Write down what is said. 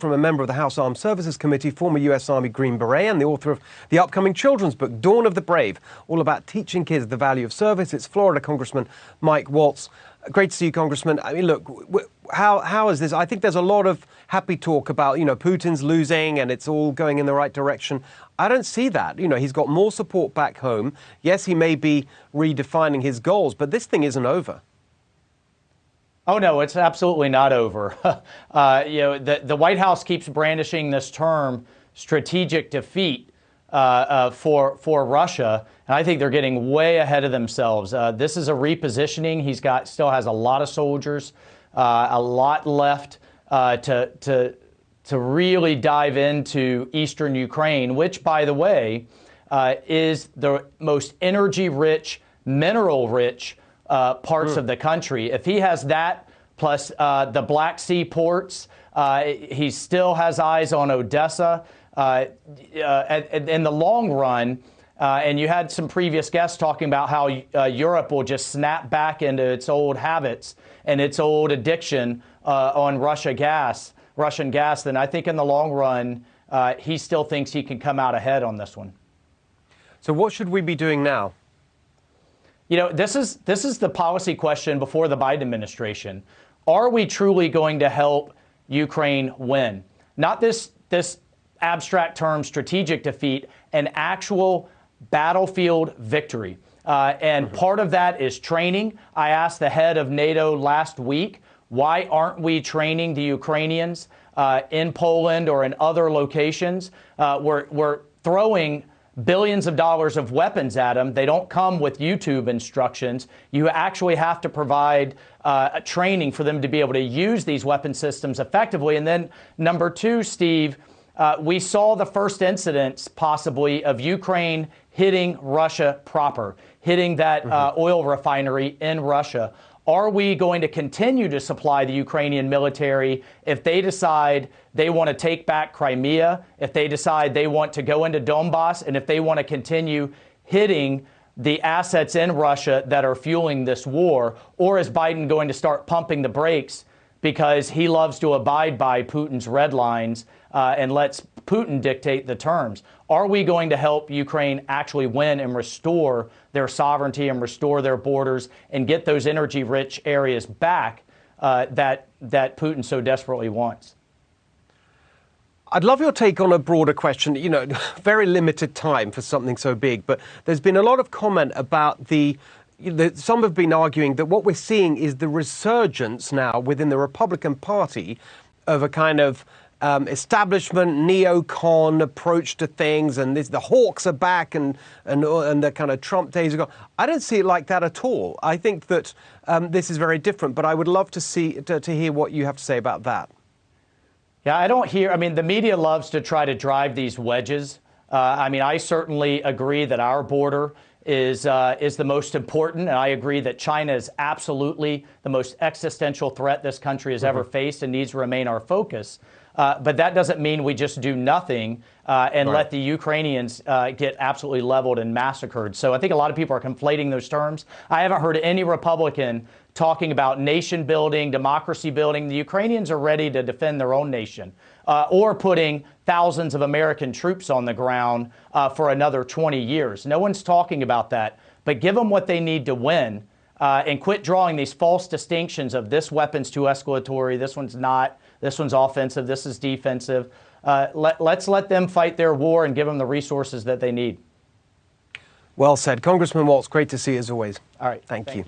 From a member of the House Armed Services Committee, former U.S. Army Green Beret, and the author of the upcoming children's book, Dawn of the Brave, all about teaching kids the value of service. It's Florida Congressman Mike Waltz. Great to see you, Congressman. I mean, look, how is this? I think there's a lot of happy talk about, Putin's losing and it's all going in the right direction. I don't see that. He's got more support back home. Yes, he may be redefining his goals, but this thing isn't over. Oh, no, it's absolutely not over. The White House keeps brandishing this term, strategic defeat, for Russia. And I think they're getting way ahead of themselves. This is a repositioning. Still has a lot of soldiers, a lot left to really dive into eastern Ukraine, which, by the way, is the most energy-rich, mineral-rich parts of the country. If he has that plus the Black Sea ports, he still has eyes on Odessa. In the long run, and you had some previous guests talking about how Europe will just snap back into its old habits and its old addiction on Russian gas, then I think in the long run, he still thinks he can come out ahead on this one. So what should we be doing now? This is the policy question before the Biden administration. Are we truly going to help Ukraine win? Not this abstract term, strategic defeat, an actual battlefield victory. And part of that is training. I asked the head of NATO last week, why aren't we training the Ukrainians in Poland or in other locations? We're throwing billions of dollars of weapons at them. They don't come with YouTube instructions. You actually have to provide training for them to be able to use these weapon systems effectively. And then number two, Steve, we saw the first incidents possibly of Ukraine hitting Russia proper, hitting that oil refinery in Russia. Are we going to continue to supply the Ukrainian military if they decide they want to take back Crimea, if they decide they want to go into Donbass, and if they want to continue hitting the assets in Russia that are fueling this war? Or is Biden going to start pumping the brakes because he loves to abide by Putin's red lines and lets Putin dictate the terms? Are we going to help Ukraine actually win and restore their sovereignty and restore their borders and get those energy-rich areas back that Putin so desperately wants? I'd love your take on a broader question. Very limited time for something so big, but there's been a lot of comment about some have been arguing that what we're seeing is the resurgence now within the Republican Party of a kind of establishment neocon approach to things, and the hawks are back, and the kind of Trump days are gone. I don't see it like that at all. I think that this is very different, but I would love to hear what you have to say about that. Yeah, the media loves to try to drive these wedges. I certainly agree that our border is the most important, and I agree that China is absolutely the most existential threat this country has ever faced and needs to remain our focus. But that doesn't mean we just do nothing and let the Ukrainians get absolutely leveled and massacred. So I think a lot of people are conflating those terms. I haven't heard any Republican talking about nation building, democracy building. The Ukrainians are ready to defend their own nation or putting thousands of American troops on the ground for another 20 years. No one's talking about that. But give them what they need to win and quit drawing these false distinctions of this weapon's too escalatory, this one's not, this one's offensive, this is defensive. Let's let them fight their war and give them the resources that they need. Well said. Congressman Waltz, great to see you as always. All right. Thank you.